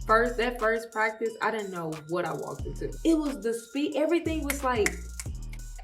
That first practice, I didn't know what I walked into. It was the speed. Everything was like,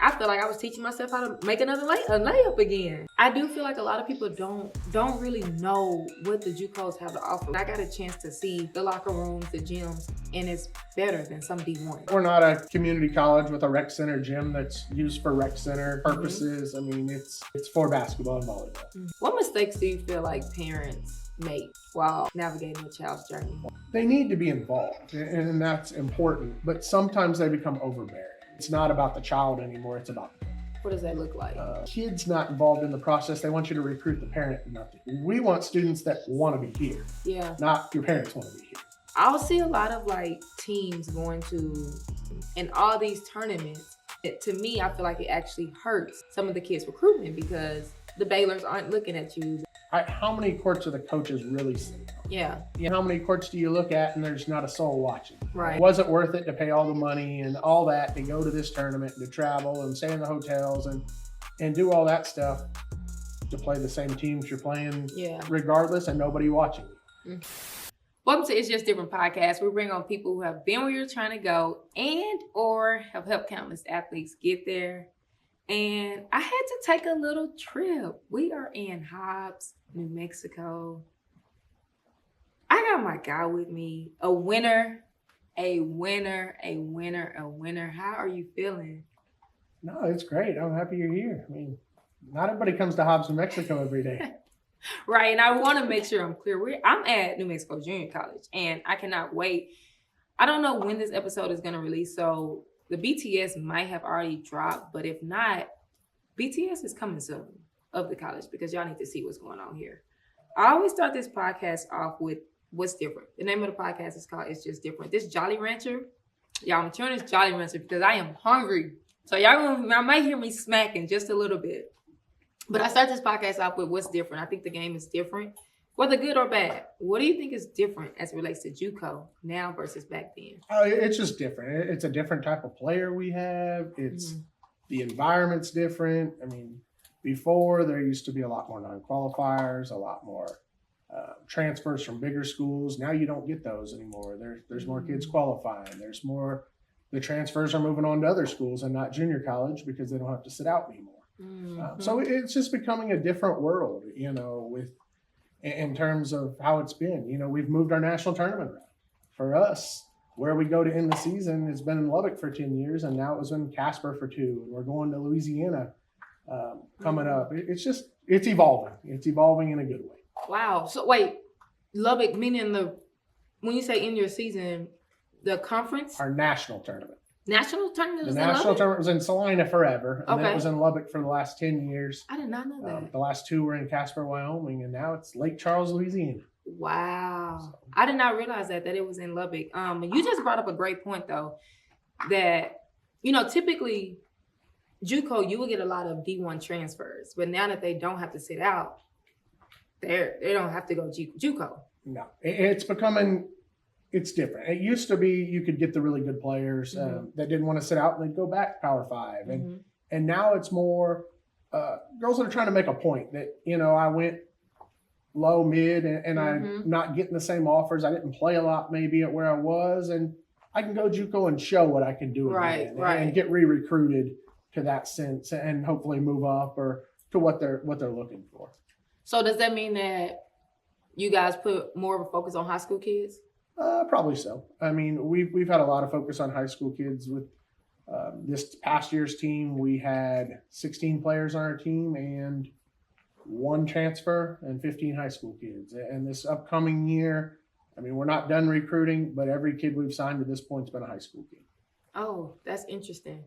I felt like I was teaching myself how to make another layup again. I do feel like a lot of people don't really know what the JUCOs have to offer. I got a chance to see the locker rooms, the gyms, and it's better than some D1. We're not a community college with a rec center gym that's used for rec center purposes. I mean, it's for basketball and volleyball. What mistakes do you feel like parents make while navigating a child's journey? They need to be involved, and that's important, but sometimes they become overbearing. It's not about the child anymore, it's about them. What does that look like? Kids not involved in the process. They want you to recruit the parent and nothing. We want students that want to be here. Yeah. Not your parents want to be here. I'll see a lot of like teams going to, in all these tournaments. To me, I feel like it actually hurts some of the kids' recruitment because the Baylors aren't looking at you. How many courts are the coaches really sitting on? Yeah. How many courts do you look at and there's not a soul watching? Right. It wasn't worth it to pay all the money and all that to go to this tournament and to travel and stay in the hotels and do all that stuff to play the same teams you're playing regardless and nobody watching you. Welcome to It's Just Different podcast. We bring on people who have been where you're trying to go and or have helped countless athletes get there. And I had to take a little trip. We are in Hobbs, New Mexico. I got my guy with me, a winner. How are you feeling? No, it's great. I'm happy you're here. I mean, not everybody comes to Hobbs, New Mexico every day. Right, and I want to make sure I'm clear. I'm at New Mexico Junior College, and I cannot wait. I don't know when this episode is going to release, so the BTS might have already dropped, but if not, BTS is coming soon of the college because y'all need to see what's going on here. I always start this podcast off with what's different. The name of the podcast is called It's Just Different. This Jolly Rancher, y'all, I'm turning this Jolly Rancher because I am hungry. So y'all might hear me smacking just a little bit. But I start this podcast off with what's different. I think the game is different, whether good or bad. What do you think is different as it relates to JUCO now versus back then? It's just different. It's a different type of player we have. It's the environment's different. I mean, before there used to be a lot more non-qualifiers, a lot more transfers from bigger schools. Now you don't get those anymore. There's more kids qualifying. There's more. The transfers are moving on to other schools and not junior college because they don't have to sit out anymore. So it's just becoming a different world, in terms of how it's been. We've moved our national tournament around. For us, where we go to end the season has been in Lubbock for 10 years, and now it was in Casper for 2, and we're going to Louisiana coming up. It's evolving. It's evolving in a good way. Wow. So wait, Lubbock, meaning when you say end your season, the conference? Our national tournament. National tournament was the in national Lubbock? tournament was in Salina forever, and then it was in Lubbock for the last 10 years. I did not know that. The last 2 were in Casper, Wyoming, and now it's Lake Charles, Louisiana. Wow. I did not realize that it was in Lubbock. You just brought up a great point, though, that, typically, JUCO, you will get a lot of D1 transfers, but now that they don't have to sit out, they don't have to go JUCO. No, it's different. It used to be you could get the really good players that didn't want to sit out and they'd go back Power 5. And now it's more girls that are trying to make a point that, I went low, mid, and I'm not getting the same offers. I didn't play a lot maybe at where I was, and I can go JUCO and show what I can do and get re-recruited to that sense and hopefully move up or to what they're looking for. So does that mean that you guys put more of a focus on high school kids? Probably so. I mean, we've had a lot of focus on high school kids. With this past year's team, we had 16 players on our team and 1 transfer and 15 high school kids. And this upcoming year, I mean, we're not done recruiting, but every kid we've signed to this point has been a high school kid. Oh, that's interesting.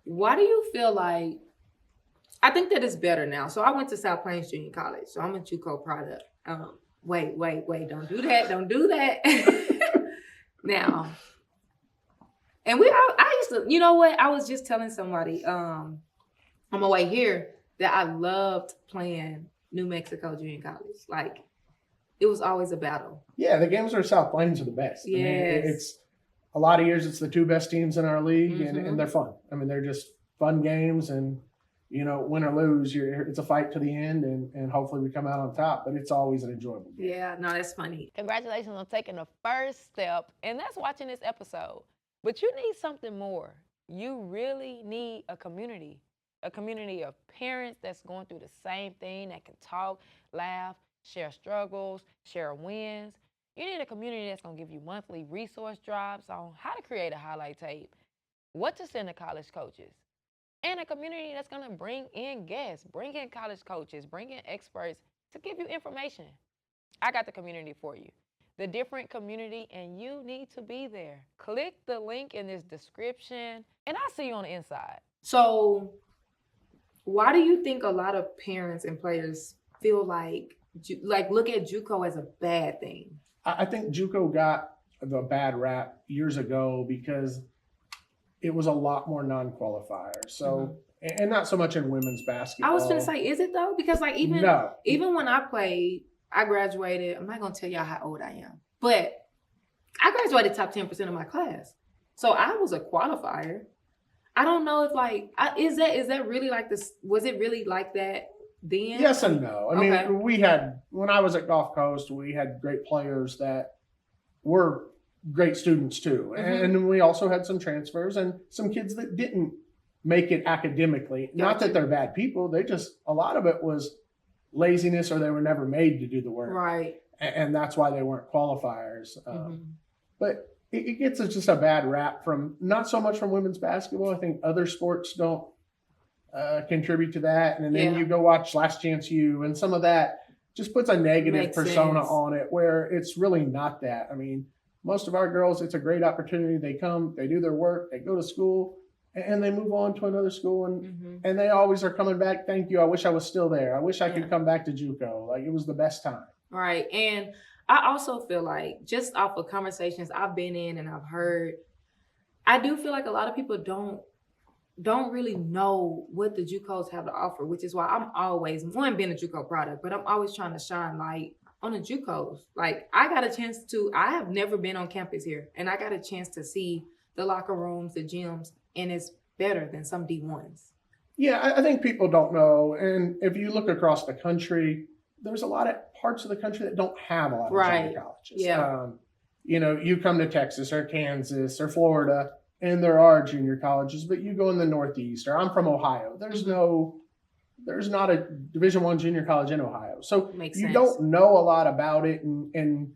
Why do you feel like, I think that it's better now. So I went to South Plains Junior College, so I'm a JUCO product. Wait, don't do that. Now, and I used to, I was just telling somebody on my way here that I loved playing New Mexico Junior College. Like, it was always a battle. Yeah, the games are South Plains are the best. Yes. I mean, it's a lot of years, it's the 2 best teams in our league, and they're fun. I mean, they're just fun games, and win or lose, it's a fight to the end, and hopefully we come out on top. But it's always an enjoyable game. Yeah, no, that's funny. Congratulations on taking the first step, and that's watching this episode. But you need something more. You really need a community of parents that's going through the same thing, that can talk, laugh, share struggles, share wins. You need a community that's going to give you monthly resource drops on how to create a highlight tape, what to send to college coaches, and a community that's going to bring in guests, bring in college coaches, bring in experts to give you information. I got the community for you. The Different Community, and you need to be there. Click the link in this description, and I'll see you on the inside. So why do you think a lot of parents and players feel like look at JUCO as a bad thing? I think JUCO got the bad rap years ago because it was a lot more non-qualifiers. So, and not so much in women's basketball. I was going to say, is it though? Because like even when I played, I graduated. I'm not going to tell y'all how old I am, but I graduated top 10% of my class. So I was a qualifier. I don't know if is that really like this? Was it really like that then? Yes and no. I mean, when I was at Gulf Coast, we had great players that were great students too. And we also had some transfers and some kids that didn't make it academically. Gotcha. Not that they're bad people. A lot of it was laziness, or they were never made to do the work. Right. And that's why they weren't qualifiers. But it gets just a bad rap from, not so much from women's basketball. I think other sports don't contribute to that. And then you go watch Last Chance U, and some of that just puts a negative persona on it, where it's really not that. I mean, most of our girls, it's a great opportunity. They come, they do their work, they go to school, and they move on to another school. And they always are coming back. Thank you. I wish I was still there. I wish I could come back to JUCO. Like, it was the best time. Right. And I also feel like, just off of conversations I've been in and I've heard, I do feel like a lot of people don't really know what the JUCOs have to offer, which is why I'm always, being a JUCO product, but I'm always trying to shine light on the JUCOs. Like, I have never been on campus here, and I got a chance to see the locker rooms, the gyms, and it's better than some D1s. Yeah, I think people don't know. And if you look across the country, there's a lot of parts of the country that don't have a lot of junior colleges. Yeah. You come to Texas or Kansas or Florida, and there are junior colleges, but you go in the Northeast, or I'm from Ohio. There's not a Division I junior college in Ohio. So you don't know a lot about it. And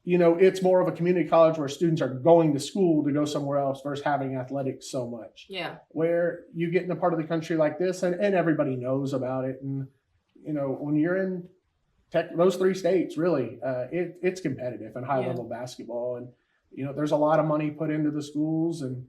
it's more of a community college where students are going to school to go somewhere else versus having athletics so much. Yeah. Where you get in a part of the country like this, and everybody knows about it. And, when you're in those three states, really, it's competitive in high level basketball. And, there's a lot of money put into the schools. And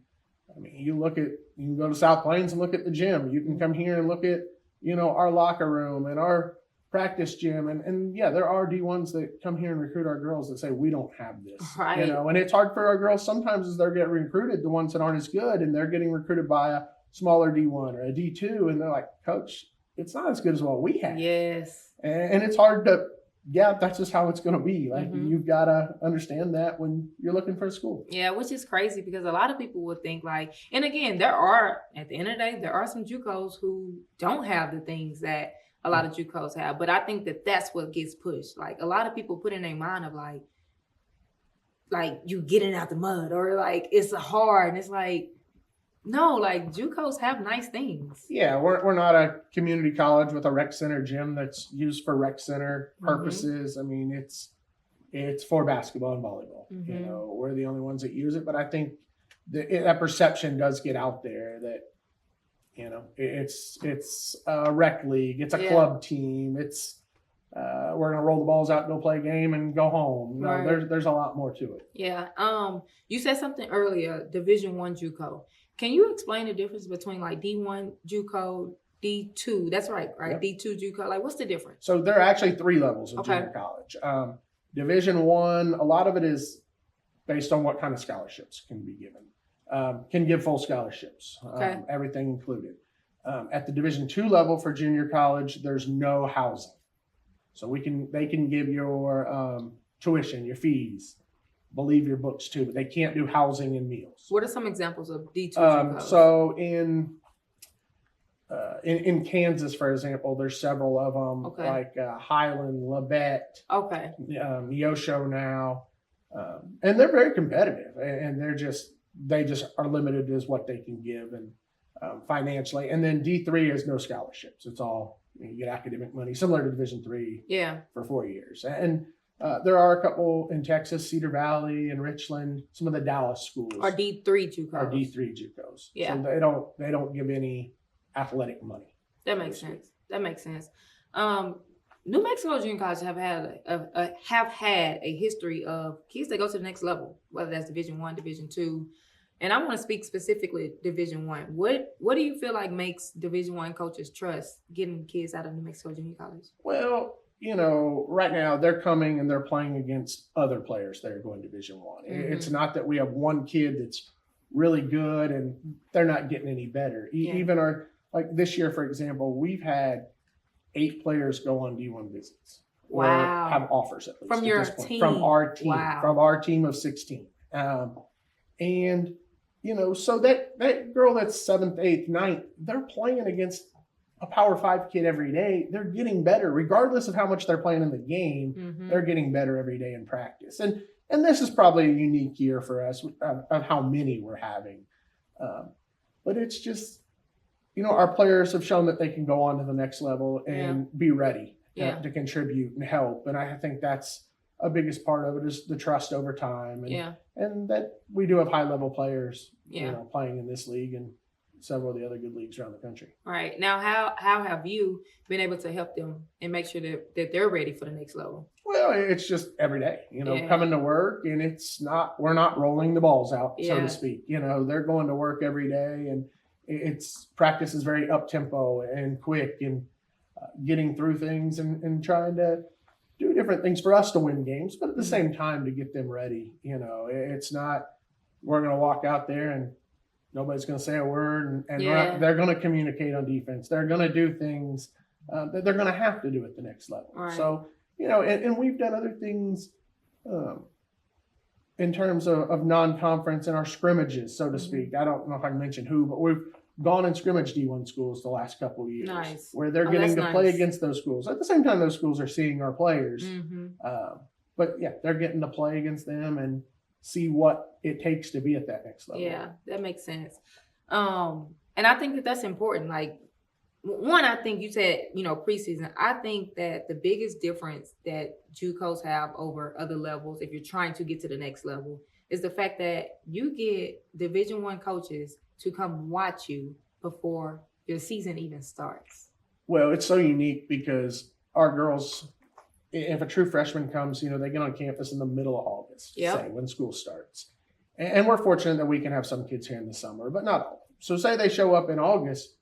I mean, you can go to South Plains and look at the gym. You can come here and look at, our locker room and our practice gym. And there are D1s that come here and recruit our girls that say, we don't have this, right. And it's hard for our girls sometimes as they're getting recruited, the ones that aren't as good, and they're getting recruited by a smaller D1 or a D2. And they're like, Coach, it's not as good as what we have. Yes. And it's hard to, that's just how it's going to be. Like, you've got to understand that when you're looking for a school. Yeah, which is crazy, because a lot of people would think and again, at the end of the day, there are some JUCOs who don't have the things that a lot of JUCOs have. But I think that that's what gets pushed. Like, a lot of people put in their mind of like you getting out the mud, or like it's hard. And it's like, no, like JUCOs have nice things. Yeah, we're not a community college with a rec center gym that's used for rec center purposes. I mean, it's for basketball and volleyball. We're the only ones that use it. But I think that perception does get out there that, it's a rec league, it's a club team, it's we're gonna roll the balls out, go play a game, and go home. There's a lot more to it. Yeah. You said something earlier, Division I JUCO. Can you explain the difference between like D1 JUCO, D2? That's right? Yep. D2 JUCO. Like, what's the difference? So there are actually 3 levels of junior college. Division I, a lot of it is based on what kind of scholarships can be given. Can give full scholarships, everything included. At the Division II level for junior college, there's no housing. So they can give your tuition, your fees, believe your books too, but they can't do housing and meals. What are some examples of D2 JUCOs? So in in Kansas, for example, there's several of them, Okay. like Highland, Labette, Okay. Neosho now, and they're very competitive, and they just are limited as what they can give and financially. And then D3 has no scholarships; it's all you get academic money, similar to Division III. Yeah. For 4 years, and there are a couple in Texas, Cedar Valley and Richland, some of the Dallas schools Or D3 JUCO. are D3 JUCOs. Yeah. So they don't give any athletic money. That makes sense. That makes sense. New Mexico Junior College have had a history of kids that go to the next level, whether that's Division I, Division II, and I want to speak specifically Division I. What do you feel like makes Division I coaches trust getting kids out of New Mexico Junior College? Well, right now they're coming and they're playing against other players that are going Division I. Mhm. It's not that we have one kid that's really good and they're not getting any better. Yeah. Even like this year, for example, we've had 8 players go on D1 visits. Or Wow. have offers at least. From at your this point. team. From our team. Wow. From our team of 16. And so that girl that's 7th, 8th, 9th, they're playing against a Power 5 kid every day. They're getting better, regardless of how much they're playing in the game. Mhm. They're getting better every day in practice. And this is probably a unique year for us of how many we're having. But it's just, our players have shown that they can go on to the next level and be ready to contribute and help. And I think that's a biggest part of it is the trust over time. And that we do have high-level players, playing in this league and several of the other good leagues around the country. All right. Now, how have you been able to help them and make sure that they're ready for the next level? Well, it's just every day, coming to work, and we're not rolling the balls out, so to speak. They're going to work every day, and practice is very up tempo and quick, and getting through things and trying to do different things for us to win games, but at the same time to get them ready. It's not we're going to walk out there and nobody's going to say a word, and they're going to communicate on defense. They're going to do things that they're going to have to do at the next level. Right. So, and we've done other things in terms of non-conference in our scrimmages, so to speak. I don't know if I can mention who, but we've gone and scrimmaged D1 schools the last couple of years. Nice. Where they're getting to play against those schools. At the same time, those schools are seeing our players. But they're getting to play against them and see what it takes to be at that next level. Yeah, that makes sense. And I think that's important. Like, one, I think you said, preseason. I think that the biggest difference that JUCOs have over other levels, if you're trying to get to the next level, is the fact that you get Division I coaches to come watch you before your season even starts. Well, it's so unique because our girls, if a true freshman comes, they get on campus in the middle of August, say, when school starts. And we're fortunate that we can have some kids here in the summer, but not all. So say they show up in August,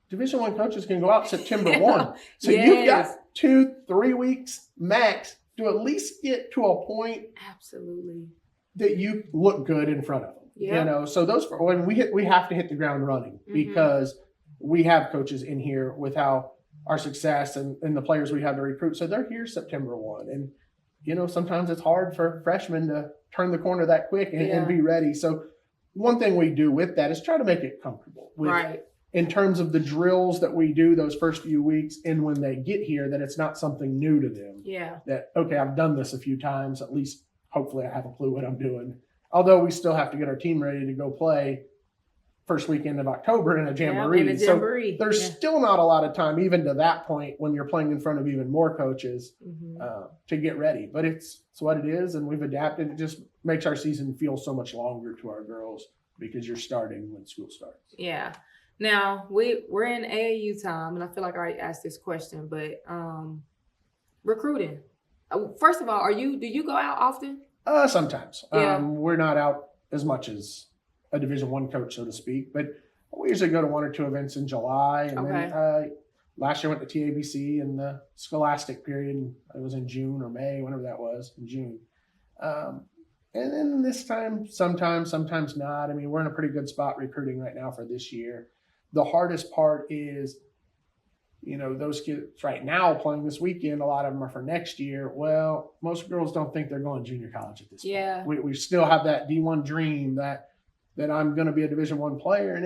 Division I coaches can go out September 1. So you've got 2-3 weeks max to at least get to a point absolutely that you look good in front of them. So when we have to hit the ground running because we have coaches in here with how our success and the players we have to recruit. So they're here September 1. And, sometimes it's hard for freshmen to turn the corner that quick and be ready. So one thing we do with that is try to make it comfortable. In terms of the drills that we do those first few weeks and when they get here, that it's not something new to them. That, okay, I've done this a few times. At least hopefully I have a clue what I'm doing. Although we still have to get our team ready to go play first weekend of October in a jamboree. So there's still not a lot of time, even to that point, when you're playing in front of even more coaches to get ready. But it's what it is, and we've adapted. It just makes our season feel so much longer to our girls because you're starting when school starts. Yeah. Now, we're in AAU time, and I feel like I already asked this question, but recruiting. First of all, do you go out often? Sometimes. We're not out as much as a Division I coach, so to speak, but we usually go to 1 or 2 events in July. And then last year I went to TABC in the scholastic period. It was in June or May, whenever that was, in June. And then this time, sometimes not. I mean, we're in a pretty good spot recruiting right now for this year. The hardest part is, those kids right now playing this weekend, a lot of them are for next year. Well, most girls don't think they're going to junior college at this point. We still have that D1 dream that I'm going to be a Division I player, and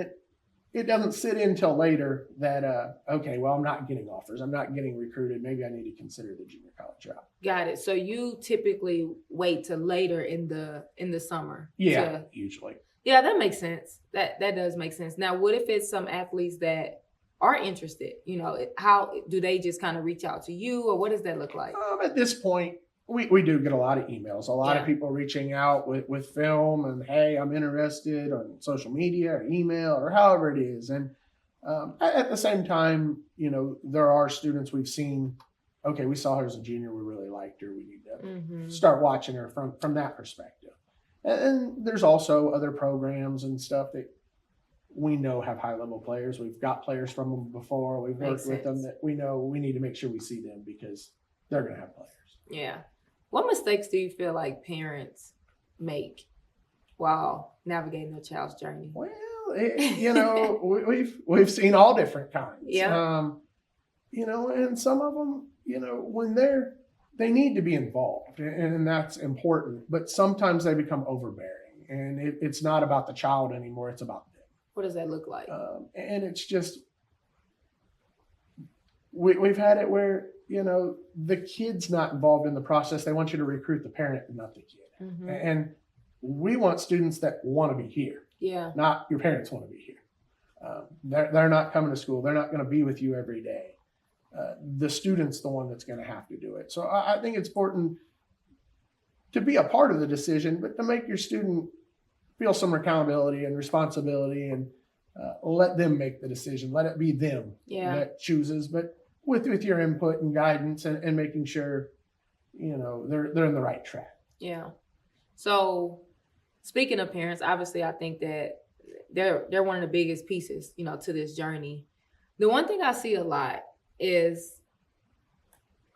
it doesn't sit in till later that, okay, well, I'm not getting offers. I'm not getting recruited. Maybe I need to consider the junior college route. Got it. So you typically wait till later in the summer. Yeah, usually. Yeah, that makes sense. That does make sense. Now, what if it's some athletes that are interested? How do they just kind of reach out to you, or what does that look like? At this point, we do get a lot of emails, a lot of people reaching out with film and, hey, I'm interested on social media or email or however it is. And at the same time, there are students we've seen, okay, we saw her as a junior, we really liked her, we need to start watching her from that perspective. And there's also other programs and stuff that we know have high-level players. We've got players from them before. We've worked with them that we know we need to make sure we see them because they're going to have players. Yeah. What mistakes do you feel like parents make while navigating their child's journey? Well, we've seen all different kinds. Yeah. And some of them, when they need to be involved, and that's important. But sometimes they become overbearing, and it's not about the child anymore. It's about them. What does that look like? And it's just we've had it where the kid's not involved in the process. They want you to recruit the parent and not the kid. Mm-hmm. And we want students that want to be here. Yeah. Not your parents want to be here. They're not coming to school. They're not going to be with you every day. The student's the one that's going to have to do it. So I think it's important to be a part of the decision, but to make your student feel some accountability and responsibility, and let them make the decision. Let it be them that chooses, but with your input and guidance and making sure, they're in the right track. Yeah. So speaking of parents, obviously I think that they're one of the biggest pieces, to this journey. The one thing I see a lot is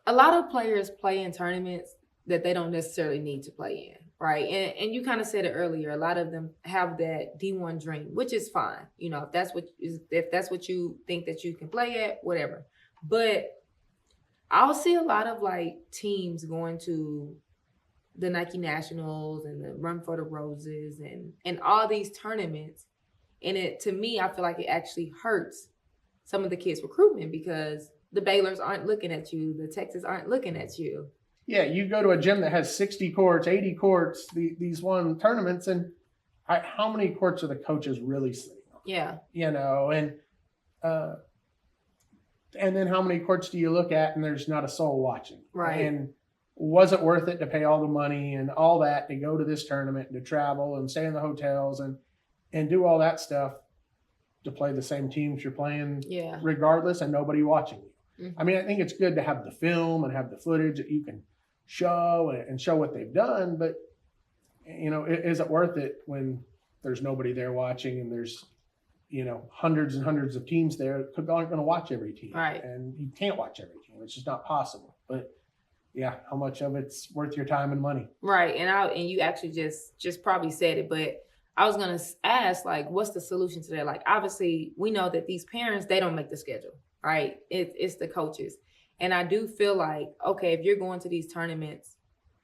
a lot of players play in tournaments that they don't necessarily need to play in, right? And you kind of said it earlier, a lot of them have that D1 dream, which is fine. If that's what you think that you can play at, whatever. But I'll see a lot of teams going to the Nike Nationals and the Run for the Roses and all these tournaments. And to me, I feel like it actually hurts some of the kids' recruitment because the Baylors aren't looking at you. The Texas aren't looking at you. Yeah, you go to a gym that has 60 courts, 80 courts, these one tournaments, and how many courts are the coaches really sitting on? Yeah. And then how many courts do you look at and there's not a soul watching? Right. And was it worth it to pay all the money and all that to go to this tournament and to travel and stay in the hotels and do all that stuff to play the same teams you're playing regardless and nobody watching you? Mm-hmm. I mean, I think it's good to have the film and have the footage that you can show and show what they've done, but is it worth it when there's nobody there watching and there's hundreds and hundreds of teams there aren't going to watch every team, right? And you can't watch every team; it's just not possible. But how much of it's worth your time and money, right? And you actually just probably said it, but I was gonna ask, what's the solution to that? Obviously, we know that these parents, they don't make the schedule, right? It's the coaches. And I do feel like, okay, if you're going to these tournaments,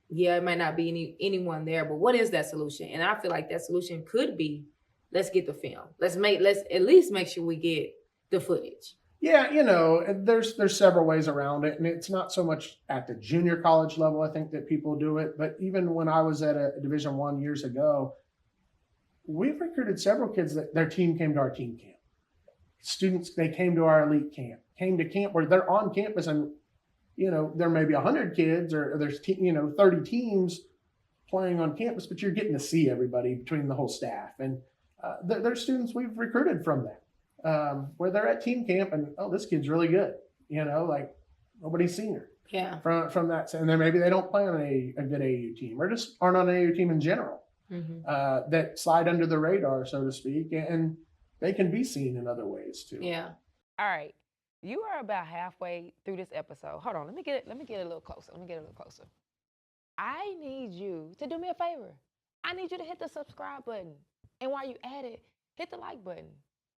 it might not be anyone there, but what is that solution? And I feel like that solution could be, let's get the film. Let's at least make sure we get the footage. Yeah, there's several ways around it, and it's not so much at the junior college level, I think, that people do it, but even when I was at a Division I years ago, we've recruited several kids that their team came to our team camp. Students, they came to our elite camp, came to camp where they're on campus and, there may be 100 kids or there's, 30 teams playing on campus, but you're getting to see everybody between the whole staff. And there's students we've recruited from that, where they're at team camp and, oh, this kid's really good. Nobody's seen her. Yeah. From that. And then maybe they don't play on a good AAU team or just aren't on an AAU team in general. Mm-hmm. That slide under the radar, so to speak, and they can be seen in other ways too. Yeah. All right. You are about halfway through this episode. Hold on. Let me get a little closer. I need you to do me a favor. I need you to hit the subscribe button. And while you at it, hit the like button.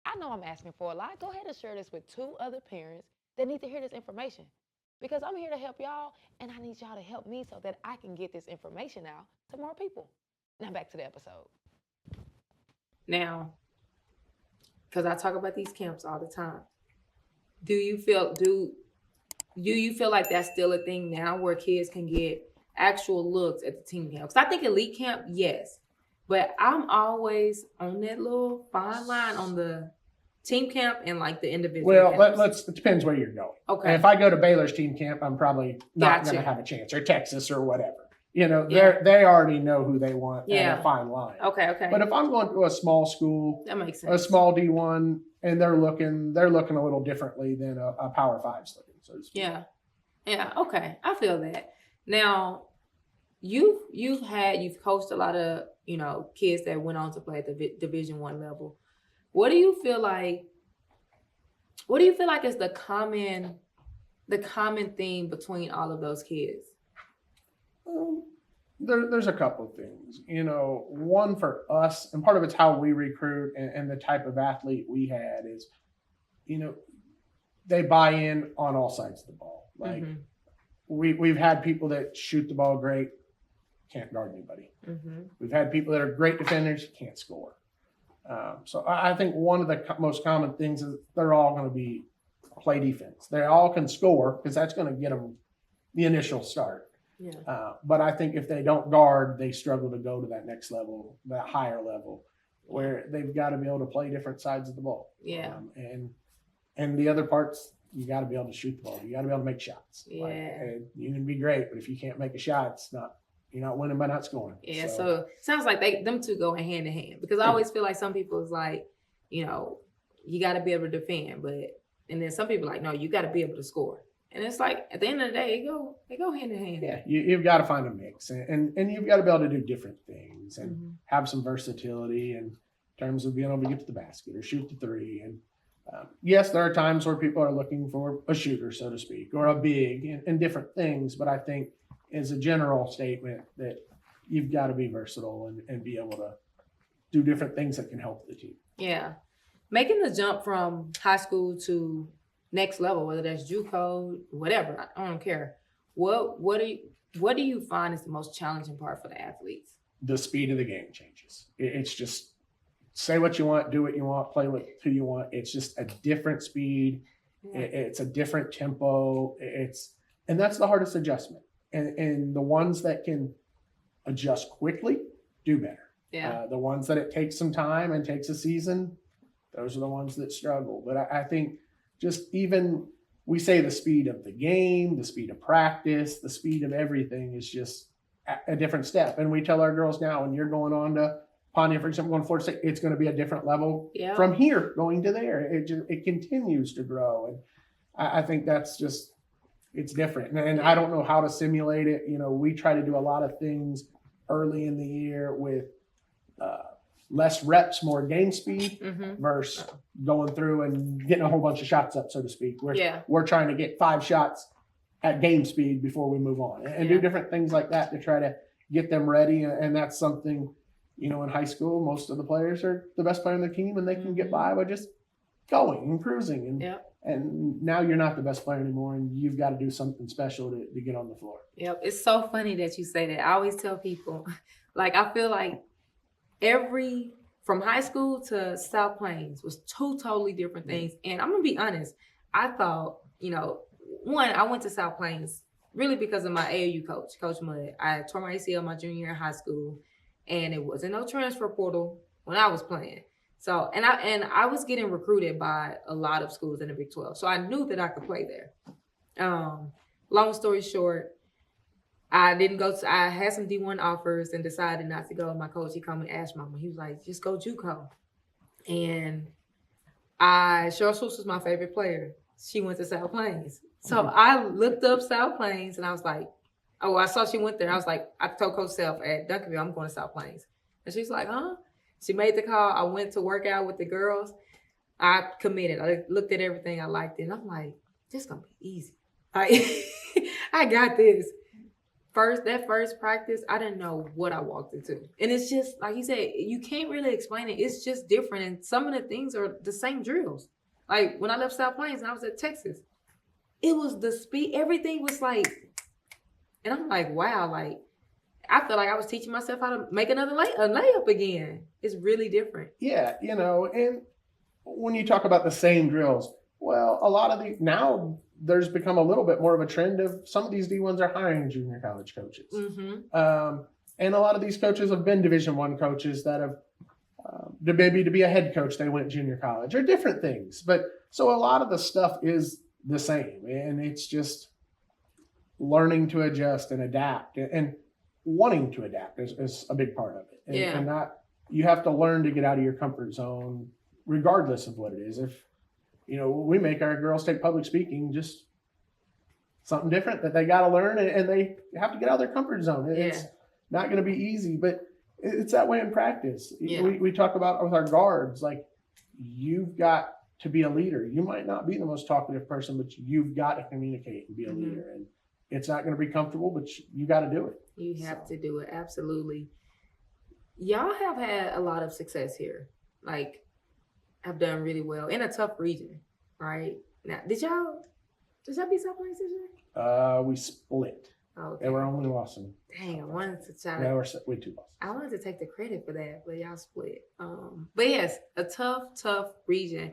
I know I'm asking for a lot. Go ahead and share this with 2 other parents that need to hear this information. Because I'm here to help y'all, and I need y'all to help me so that I can get this information out to more people. Now back to the episode. Now, because I talk about these camps all the time. Do you feel like that's still a thing now where kids can get actual looks at the team camp? Because I think elite camp, yes, but I'm always on that little fine line on the team camp and like the individual. Well, it depends where you're going. Okay. And if I go to Baylor's team camp, I'm probably not going to have a chance, or Texas or whatever. They already know who they want at a fine line. Okay. But if I'm going to a small school, that makes sense. A small D1, and they're looking a little differently than a Power 5's looking, so to speak. Yeah. Okay, I feel that. Now, you've coached a lot of kids that went on to play at the Division I level. What do you feel like is the common theme between all of those kids? There's a couple of things. One for us, and part of it's how we recruit and the type of athlete we had is, they buy in on all sides of the ball. Like we've had people that shoot the ball great, can't guard anybody. We've had people that are great defenders, can't score. So I think one of the most common things is they're all going to play defense. They all can score because that's going to get them the initial start. Yeah. But I think if they don't guard, they struggle to go to that next level, that higher level, where they've got to be able to play different sides of the ball. Yeah. And the other parts, you got to be able to shoot the ball. You got to be able to make shots. Yeah. You can be great, but if you can't make a shot, you're not winning by not scoring. Yeah. So it sounds like them two go hand in hand, because I always feel like some people is like, you got to be able to defend, and then some people are like, no, you got to be able to score. And it's like, at the end of the day, they go hand in hand. Yeah, you've got to find a mix, and you've got to be able to do different things and have some versatility in terms of being able to get to the basket or shoot the three. And yes, there are times where people are looking for a shooter, so to speak, or a big and different things. But I think as a general statement that you've got to be versatile and be able to do different things that can help the team. Yeah. Making the jump from high school to next level, whether that's JUCO, whatever, I don't care. What do you find is the most challenging part for the athletes? The speed of the game changes. It's just say what you want, do what you want, play with who you want. It's just a different speed. Yeah. It's a different tempo. And that's the hardest adjustment. And the ones that can adjust quickly do better. Yeah. The ones that it takes some time and takes a season, those are the ones that struggle. But I think just even we say the speed of the game, the speed of practice, the speed of everything is just a different step. And we tell our girls now, when you're going on to Pontiac, for example, going to Florida State, it's going to be a different level from here going to there. It continues to grow. And I think that's just, it's different. And I don't know how to simulate it. We try to do a lot of things early in the year with less reps, more game speed versus going through and getting a whole bunch of shots up, so to speak. We're trying to get 5 shots at game speed before we move on and do different things like that to try to get them ready. And that's something, in high school, most of the players are the best player on their team and they can get by just going and cruising. And now you're not the best player anymore and you've got to do something special to get on the floor. Yep. It's so funny that you say that. I always tell people, I feel like from high school to South Plains was 2 totally different things. And I'm going to be honest, I thought, one, I went to South Plains really because of my AAU coach, Coach Mudd. I tore my ACL my junior year in high school, and it wasn't no transfer portal when I was playing. So, and I was getting recruited by a lot of schools in the Big 12. So I knew that I could play there. Long story short, I didn't go to, I had some D1 offers and decided not to go. My coach, he called me and asked Mama. He was like, just go JUCO. And Cheryl Swoops was my favorite player. She went to South Plains. So I looked up South Plains and I was like, oh, I saw she went there. I was like, I told Coach Self at Duncanville, I'm going to South Plains. And she's like, huh? She made the call. I went to work out with the girls. I committed. I looked at everything. I liked it. And I'm like, this is going to be easy. I got this. That first practice, I didn't know what I walked into. And it's just, like you said, you can't really explain it. It's just different. And some of the things are the same drills. Like when I left South Plains and I was at Texas, it was the speed. Everything was like, and I'm like, wow, I feel like I was teaching myself how to make another layup again. It's really different. Yeah, and when you talk about the same drills, well, a lot of the now there's become a little bit more of a trend of some of these D1s are hiring junior college coaches. And a lot of these coaches have been Division I coaches that have maybe to be a head coach, they went junior college or different things. But so a lot of the stuff is the same, and it's just learning to adjust and adapt and wanting to adapt is a big part of it. And not, you have to learn to get out of your comfort zone regardless of what it is. If, we make our girls take public speaking, just something different that they got to learn, and they have to get out of their comfort zone. It's not going to be easy, but it's that way in practice. We talk about with our guards, like, you've got to be a leader. You might not be the most talkative person, but you've got to communicate and be a leader. And it's not going to be comfortable, but you got to do it. You have to do it. Absolutely. Y'all have had a lot of success here. Like, have done really well in a tough region, right? Now, did y'all beat South Plains this year? We split. Okay. They were only losing. Dang, I wanted to try. No, we 2 losses. I wanted to take the credit for that, but y'all split. But yes, a tough region.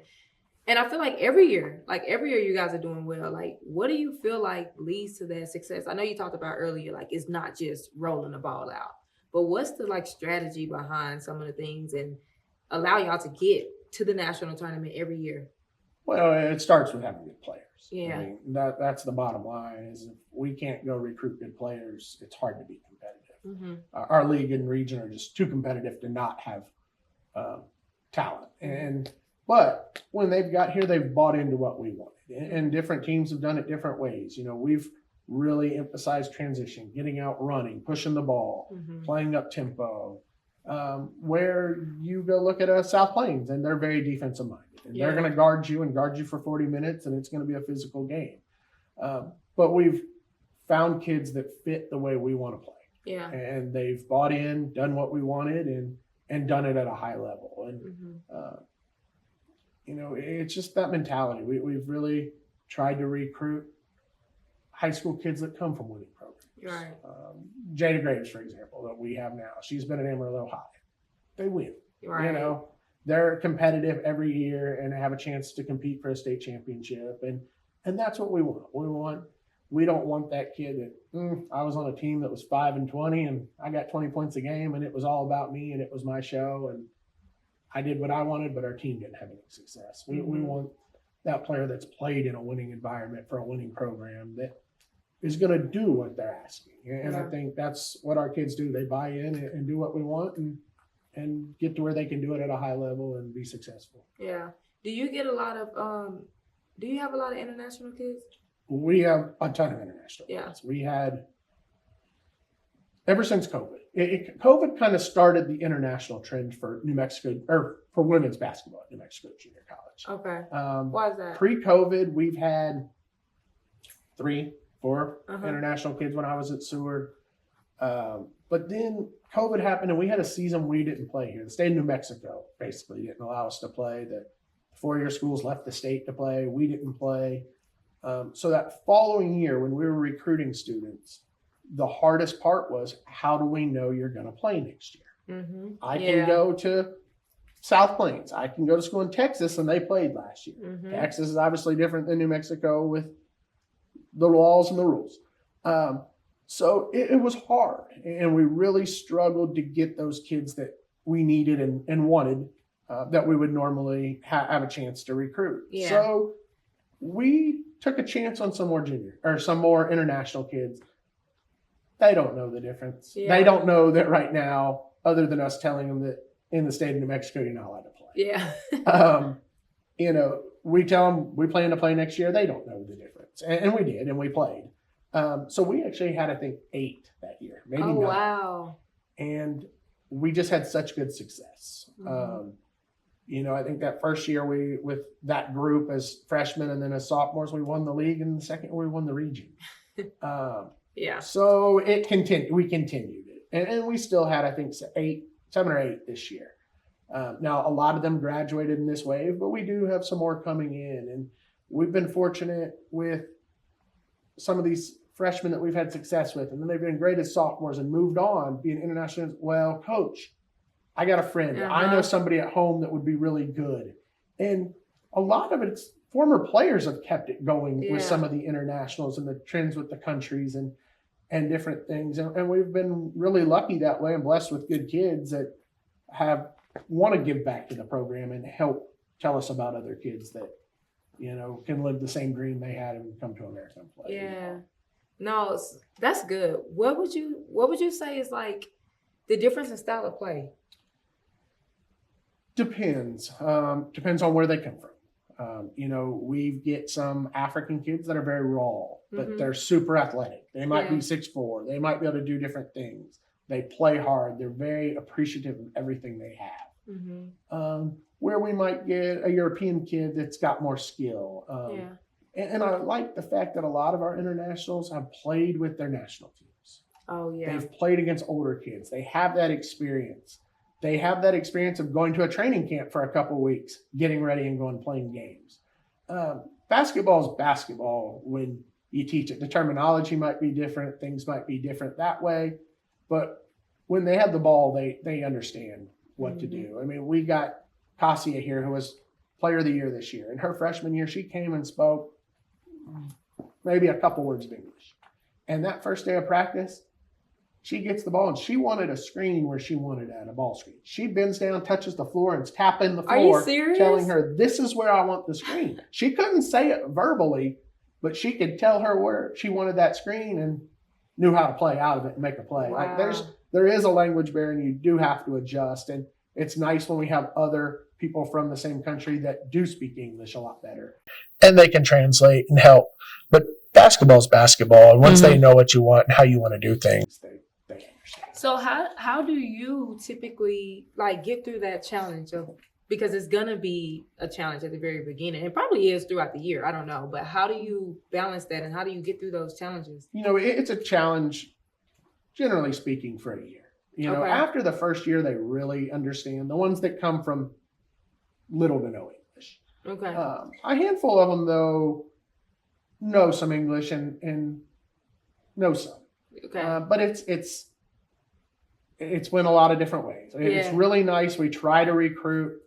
And I feel like every year you guys are doing well. Like, what do you feel like leads to that success? I know you talked about earlier, like, it's not just rolling the ball out, but what's the strategy behind some of the things and allow y'all to get to the national tournament every year? Well, it starts with having good players. Yeah. I mean, that's the bottom line is if we can't go recruit good players, it's hard to be competitive. Our league and region are just too competitive to not have talent. But when they've got here, they've bought into what we wanted. And different teams have done it different ways. We've really emphasized transition, getting out running, pushing the ball, playing up tempo. Where you go look at South Plains, and they're very defensive minded. And they're going to guard you for 40 minutes, and it's going to be a physical game. But we've found kids that fit the way we want to play. Yeah. And they've bought in, done what we wanted, and done it at a high level. And, it's just that mentality. We've really tried to recruit high school kids that come from winning programs. Right. Jada Graves, for example, that we have now. She's been at Amarillo High. They win. Right. They're competitive every year and have a chance to compete for a state championship. And that's what we want. We don't want that kid that I was on a team that was 5-20 and I got 20 points a game and it was all about me and it was my show and I did what I wanted, but our team didn't have any success. We want that player that's played in a winning environment for a winning program that is going to do what they're asking. And I think that's what our kids do. They buy in and do what we want and get to where they can do it at a high level and be successful. Yeah. Do you get a lot of, do you have a lot of international kids? We have a ton of international kids. We had, ever since COVID, COVID kind of started the international trend for New Mexico, or for women's basketball at New Mexico Junior College. Okay. Why is that? Pre-COVID, we've had 3-4 international kids when I was at Seward. But then COVID happened and we had a season we didn't play here. The state of New Mexico basically didn't allow us to play. The 4-year schools left the state to play. We didn't play. So that following year when we were recruiting students, the hardest part was, how do we know you're going to play next year? I can go to South Plains. I can go to school in Texas, and they played last year. Texas is obviously different than New Mexico with the laws and the rules. So it was hard, and we really struggled to get those kids that we needed and wanted that we would normally have a chance to recruit. Yeah. So we took a chance on some more international kids. They don't know the difference. Yeah. They don't know that right now, other than us telling them that in the state of New Mexico, you're not allowed to play. Yeah. We tell them we plan to play next year. They don't know the difference. And we did, and we played. So we actually had, I think, 8 that year, maybe 9. Wow. And we just had such good success. I think that first year with that group as freshmen and then as sophomores, we won the league, and the second year we won the region. Yeah. So it continued. We continued it, and we still had, I think, 7 or 8 this year. Now a lot of them graduated in this wave, but we do have some more coming in, and we've been fortunate with some of these freshmen that we've had success with, and then they've been great as sophomores and moved on, being international. Well, coach, I got a friend. I know somebody at home that would be really good. And a lot of it's former players have kept it going Yeah. with some of the internationals and the trends with the countries and different things. And we've been really lucky that way and blessed with good kids that want to give back to the program and help tell us about other kids that, can live the same dream they had and come to America and play. Yeah. No, that's good. What would you say is like the difference in style of play? Depends. Depends on where they come from. We get some African kids that are very raw, but they're super athletic. They might be 6'4". They might be able to do different things. They play hard. They're very appreciative of everything they have. Where we might get a European kid that's got more skill. And I like the fact that a lot of our internationals have played with their national teams. Oh, yeah. They've played against older kids. They have that experience. They have that experience of going to a training camp for a couple of weeks, getting ready and going playing games. Basketball is basketball when you teach it. The terminology might be different. Things might be different that way. But when they have the ball, they understand what to do. I mean, we got Cassia here, who was Player of the Year this year. In her freshman year, she came and spoke maybe a couple words of English. And that first day of practice, she gets the ball and she wanted a screen where she wanted at a ball screen. She bends down, touches the floor, and is tapping the floor. Are you serious? Telling her, this is where I want the screen. She couldn't say it verbally, but she could tell her where she wanted that screen and knew how to play out of it and make a play. Wow. Like there is a language barrier and you do have to adjust. And it's nice when we have other people from the same country that do speak English a lot better. And they can translate and help. But basketball is basketball. And once they know what you want and how you want to do things, they understand. So how do you typically like get through that challenge of, because it's gonna be a challenge at the very beginning. It probably is throughout the year. I don't know, but how do you balance that and how do you get through those challenges? It's a challenge, generally speaking, for a year. After the first year, they really understand. The ones that come from little to no English. Okay. A handful of them, though, know some English and know some. Okay. But it's went a lot of different ways. It's really nice. We try to recruit,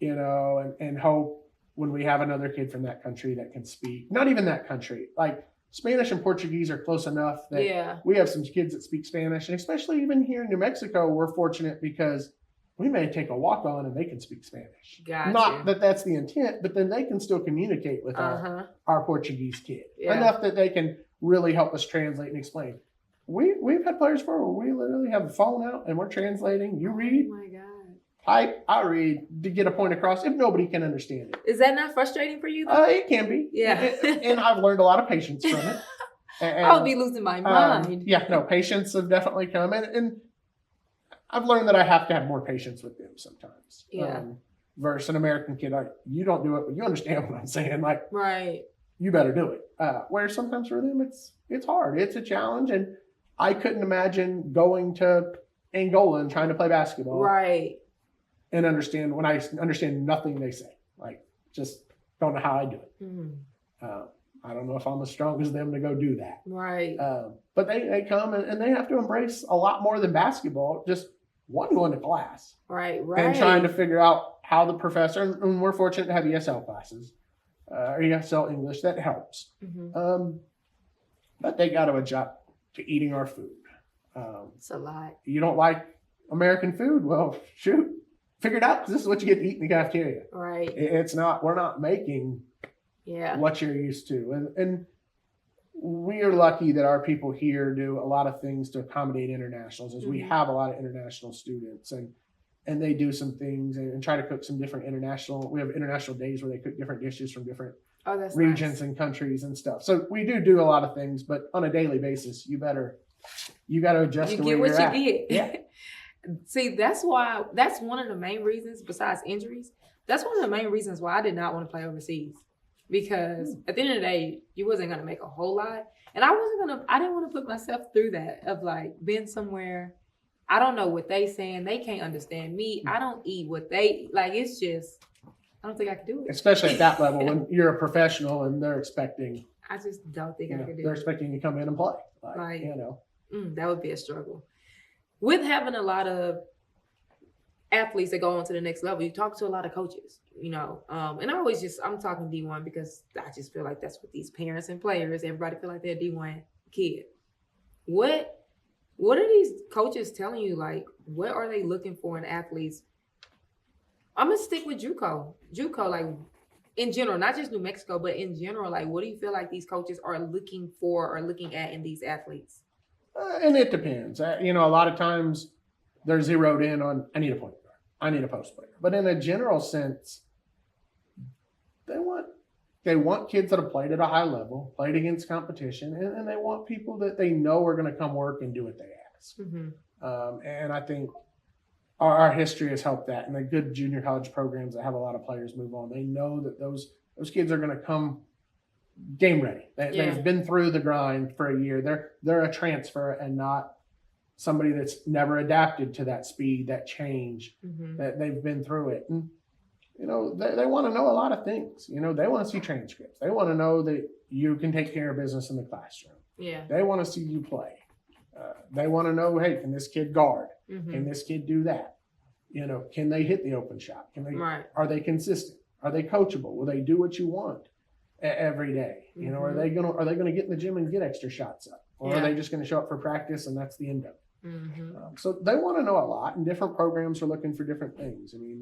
and hope when we have another kid from that country that can speak, not even that country, like Spanish and Portuguese are close enough that we have some kids that speak Spanish. And especially even here in New Mexico, we're fortunate because we may take a walk on and they can speak Spanish. Gotcha. Not that that's the intent, but then they can still communicate with our Portuguese kid enough that they can really help us translate and explain. We've had players before where we literally have a phone out and we're translating. You read, oh my God. type, I read to get a point across if nobody can understand it. Is that not frustrating for you though? It can be. Yeah. And I've learned a lot of patience from it. And, I would be losing my mind. Patience have definitely come. And I've learned that I have to have more patience with them sometimes. Yeah. Versus an American kid, you don't do it, but you understand what I'm saying. Like, right. You better do it. Where sometimes for them, it's hard. It's a challenge. And I couldn't imagine going to Angola and trying to play basketball. Right. And understand when I understand nothing they say. Like, just don't know how I do it. I don't know if I'm as strong as them to go do that. Right. But they come and they have to embrace a lot more than basketball. Just going to class. Right. And trying to figure out how the professor, and we're fortunate to have ESL classes, or ESL English, that helps. But they got to adjust to eating our food. It's a lot. You don't like American food? Well, shoot. Figure it out, because this is what you get to eat in the cafeteria. Right. We're not making what you're used to. And we are lucky that our people here do a lot of things to accommodate internationals, as we have a lot of international students, and they do some things and try to cook some different we have international days where they cook different dishes from different regions and countries and stuff. So we do a lot of things, but on a daily basis, you got to adjust to where you're at. You get what you get. Yeah. See, that's one of the main reasons, besides injuries, that's one of the main reasons why I did not want to play overseas. Because at the end of the day, you wasn't going to make a whole lot. And I didn't want to put myself through that of like being somewhere, I don't know what they saying. They can't understand me. I don't eat what they, like, it's just, I don't think I could do it. Especially at that level when you're a professional and they're expecting. I just don't think I could do it. They're expecting you to come in and play. That would be a struggle. With having a lot of athletes that go on to the next level, you talk to a lot of coaches, and I'm talking D1 because I just feel like that's what these parents and players, everybody feel like they're a D1 kid. What are these coaches telling you? Like, what are they looking for in athletes? I'm gonna stick with JUCO. JUCO, like in general, not just New Mexico, but in general, like what do you feel like these coaches are looking for or looking at in these athletes? And it depends. A lot of times they're zeroed in on, I need a point guard, I need a post player. But in a general sense, they want kids that have played at a high level, played against competition, and they want people that they know are going to come work and do what they ask. And I think our history has helped that. And the good junior college programs that have a lot of players move on, they know that those kids are going to come game ready. They've been through the grind for a year. They're a transfer and not somebody that's never adapted to that speed, that change, that they've been through it. And they want to know a lot of things. They want to see transcripts. They want to know that you can take care of business in the classroom. Yeah. They want to see you play. They want to know, hey, can this kid guard? Can this kid do that? Can they hit the open shot? Are they consistent? Are they coachable? Will they do what you want every day? Are they gonna get in the gym and get extra shots up? Or are they just going to show up for practice and that's the end of it? So they want to know a lot, and different programs are looking for different things. I mean,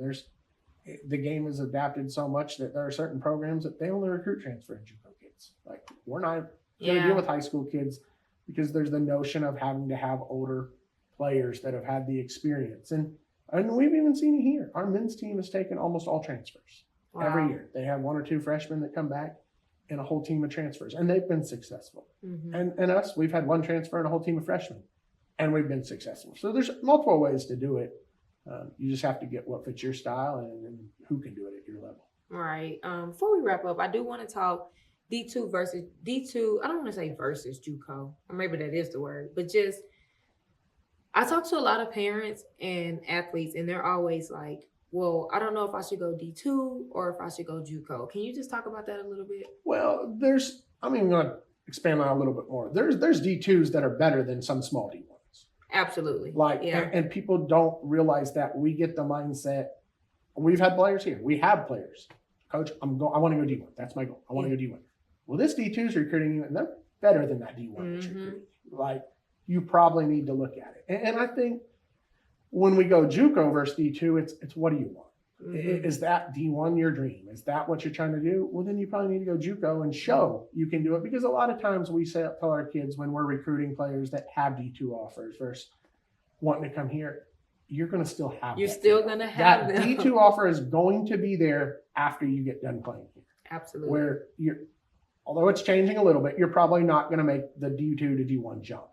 the game has adapted so much that there are certain programs that they only recruit transfer and JUCO kids. Like, we're not going to deal with high school kids because there's the notion of having to have older players that have had the experience. And we've even seen it here. Our men's team has taken almost all transfers every year. They have one or two freshmen that come back and a whole team of transfers, and they've been successful. And us, we've had one transfer and a whole team of freshmen, and we've been successful. So there's multiple ways to do it. You just have to get what fits your style and who can do it at your level. Right. Before we wrap up, I do want to talk D2 versus D2. I don't want to say versus JUCO, or maybe that is the word, but just I talk to a lot of parents and athletes, and they're always like, well, I don't know if I should go D2 or if I should go JUCO. Can you just talk about that a little bit? Well, I'm even going to expand on that a little bit more. There's D2s that are better than some small D1s. Absolutely. And people don't realize that. We get the mindset. We've had players here. We have players. Coach, I want to go D1. That's my goal. I want to go D1. Well, this D2 is recruiting you, and they're better than that D1 that's recruiting you. Like, you probably need to look at it. And I think when we go JUCO versus D2, it's what do you want? Is that D1 your dream? Is that what you're trying to do? Well, then you probably need to go JUCO and show you can do it, because a lot of times we tell our kids when we're recruiting players that have D2 offers versus wanting to come here, you're going to still have You're still going to have that them. D2 offer is going to be there after you get done playing here. Absolutely. Where although it's changing a little bit, you're probably not going to make the D2 to D1 jump.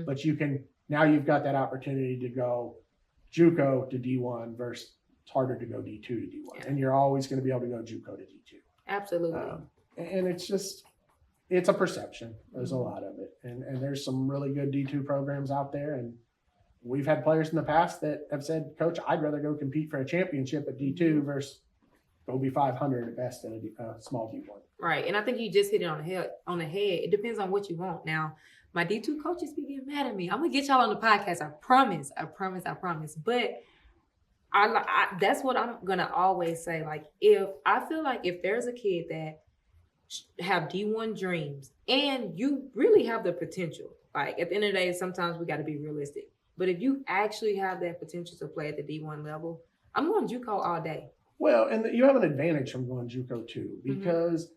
But you've got that opportunity to go JUCO to D1 versus it's harder to go D2 to D1. And you're always going to be able to go JUCO to D2. Absolutely. And it's a perception. There's a lot of it. And there's some really good D2 programs out there. And we've had players in the past that have said, Coach, I'd rather go compete for a championship at D2 versus go be 500 at best at a small D1. Right. And I think you just hit it on the head. It depends on what you want. Now, my D2 coaches be getting mad at me. I'm going to get y'all on the podcast. I promise. But that's what I'm going to always say. Like, I feel like if there's a kid that have D1 dreams and you really have the potential, like at the end of the day, sometimes we got to be realistic. But if you actually have that potential to play at the D1 level, I'm going JUCO all day. Well, and you have an advantage from going JUCO too, because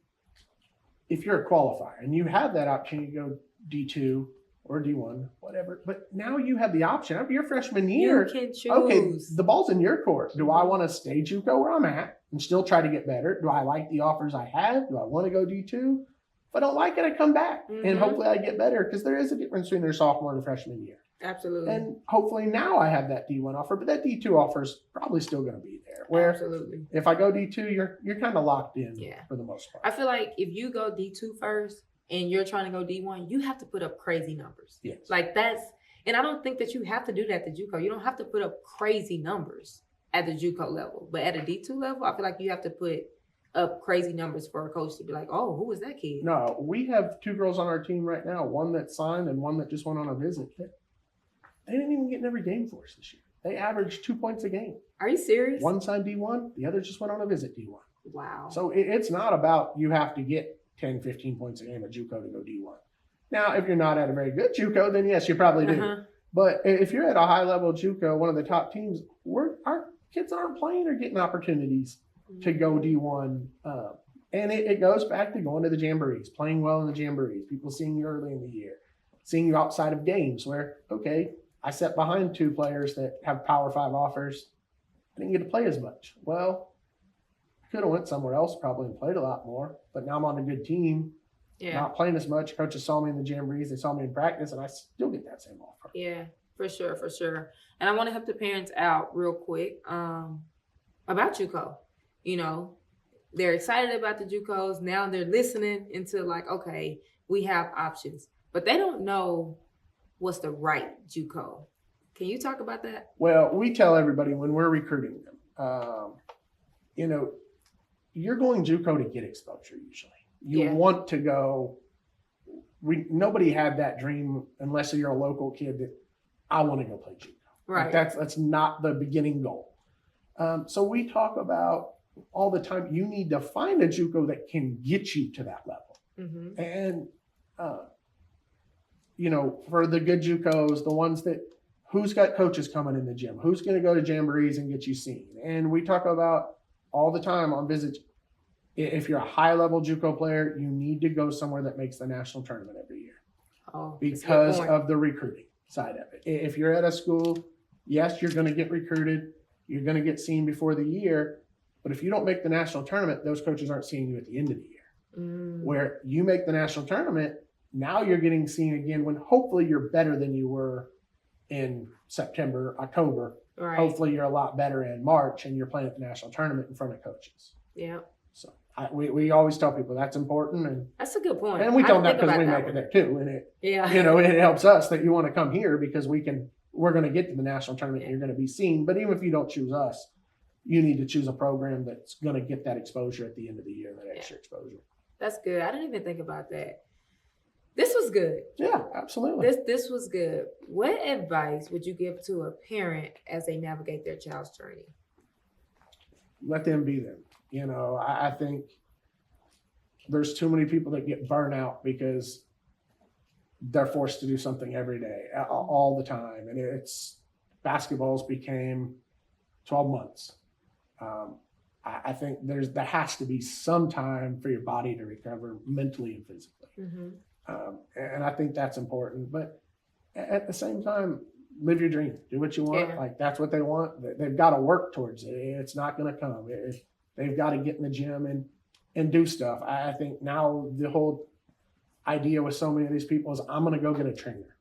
if you're a qualifier and you have that opportunity to go D2 or D1, whatever, but now you have the option after your freshman year. You can choose. Okay, the ball's in your court. Do I want to stay JUCO where I'm at and still try to get better? Do I like the offers I have? Do I want to go D2? If I don't like it, I come back and hopefully I get better, because there is a difference between their sophomore and freshman year. Absolutely. And hopefully now I have that D1 offer, but that D2 offer is probably still going to be there. Where Absolutely. If I go D2, you're kind of locked in for the most part. I feel like if you go D2 first and you're trying to go D1, you have to put up crazy numbers. Yes. Like and I don't think that you have to do that at JUCO. You don't have to put up crazy numbers at the JUCO level, but at a D2 level, I feel like you have to put up crazy numbers for a coach to be like, oh, who is that kid? No, we have two girls on our team right now, one that signed and one that just went on a visit. They didn't even get in every game for us this year. they averaged 2 points a game. Are you serious? One signed D1, the other just went on a visit D1. Wow. So it's not about you have to get 10, 15 points a game at JUCO to go D1. Now, if you're not at a very good JUCO, then yes, you probably do. But if you're at a high level JUCO, one of the top teams, our kids aren't playing or getting opportunities to go D1. And it goes back to going to the jamborees, playing well in the jamborees, people seeing you early in the year, seeing you outside of games where, okay, I sat behind 2 players that have Power 5 offers. I didn't get to play as much. Well, I could have went somewhere else probably and played a lot more, but now I'm on a good team, not playing as much. Coaches saw me in the jamborees, they saw me in practice, and I still get that same offer. Yeah, for sure, for sure. And I want to help the parents out real quick about JUCO. You know, they're excited about the JUCOs. Now they're listening into like, okay, we have options, but they don't know what's the right JUCO. Can you talk about that? Well, we tell everybody when we're recruiting them, you know, you're going JUCO to get exposure usually. You want to go. Nobody had that dream unless you're a local kid that I want to go play JUCO. Right. Like that's not the beginning goal. So we talk about all the time. You need to find a JUCO that can get you to that level. Mm-hmm. And you know, for the good JUCOs, the ones that who's got coaches coming in the gym, who's going to go to jamborees and get you seen. And we talk about all the time on visits. If you're a high-level JUCO player, you need to go somewhere that makes the national tournament every year because of the recruiting side of it. If you're at a school, yes, you're going to get recruited. You're going to get seen before the year. But if you don't make the national tournament, those coaches aren't seeing you at the end of the year. Where you make the national tournament, now you're getting seen again when hopefully you're better than you were in September, October. Right. Hopefully you're a lot better in March and you're playing at the national tournament in front of coaches. Yeah. So we always tell people that's important, and that's a good point. And we tell them that because we make it there too, and it you know it helps us that you want to come here because we're going to get to the national tournament and you're going to be seen. But even if you don't choose us, you need to choose a program that's going to get that exposure at the end of the year, that extra exposure. That's good. I didn't even think about that. This was good. Yeah, absolutely. This was good. What advice would you give to a parent as they navigate their child's journey? Let them be them. You know, I think there's too many people that get burnt out because they're forced to do something every day, all the time. And basketballs became 12 months. I think there has to be some time for your body to recover mentally and physically. Mm-hmm. And I think that's important. But at the same time, live your dream. Do what you want. Like that's what they want. They've got to work towards it. It's not going to come. They've got to get in the gym and do stuff. I think now the whole idea with so many of these people is I'm going to go get a trainer.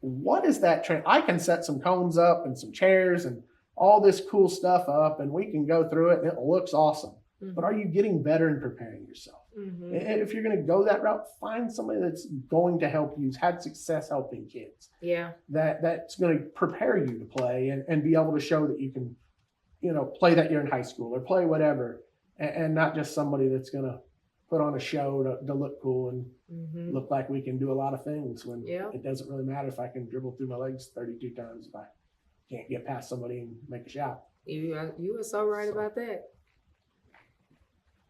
What is that train? I can set some cones up and some chairs and all this cool stuff up and we can go through it and it looks awesome. Mm-hmm. But are you getting better and preparing yourself? Mm-hmm. If you're going to go that route, find somebody that's going to help you, who's had success helping kids. Yeah. That's going to prepare you to play and be able to show that you can, you know, play that year in high school or play whatever, and not just somebody that's going to put on a show to look cool and look like we can do a lot of things when it doesn't really matter if I can dribble through my legs 32 times if I can't get past somebody and make a shot. You are so right about that.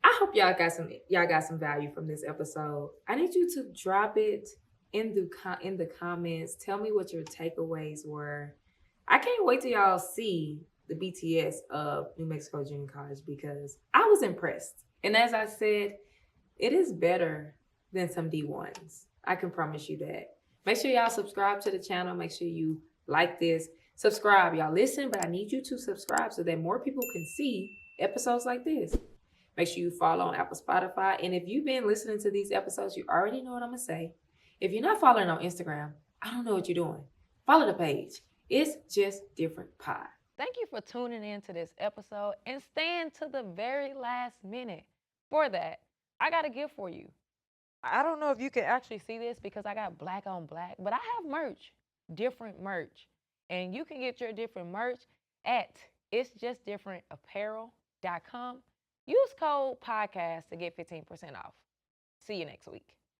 I hope y'all got some value from this episode. I need you to drop it in the comments. Tell me what your takeaways were. I can't wait till y'all see the BTS of New Mexico Junior College because I was impressed. And as I said, it is better than some D1s. I can promise you that. Make sure y'all subscribe to the channel. Make sure you like this. Subscribe. Y'all listen, but I need you to subscribe so that more people can see episodes like this. Make sure you follow on Apple, Spotify. And if you've been listening to these episodes, you already know what I'm going to say. If you're not following on Instagram, I don't know what you're doing. Follow the page. It's just different pie. Thank you for tuning in to this episode and staying to the very last minute. For that, I got a gift for you. I don't know if you can actually see this because I got black on black, but I have merch, different merch. And you can get your different merch at itsjustdifferentapparel.com. Use code podcast to get 15% off. See you next week.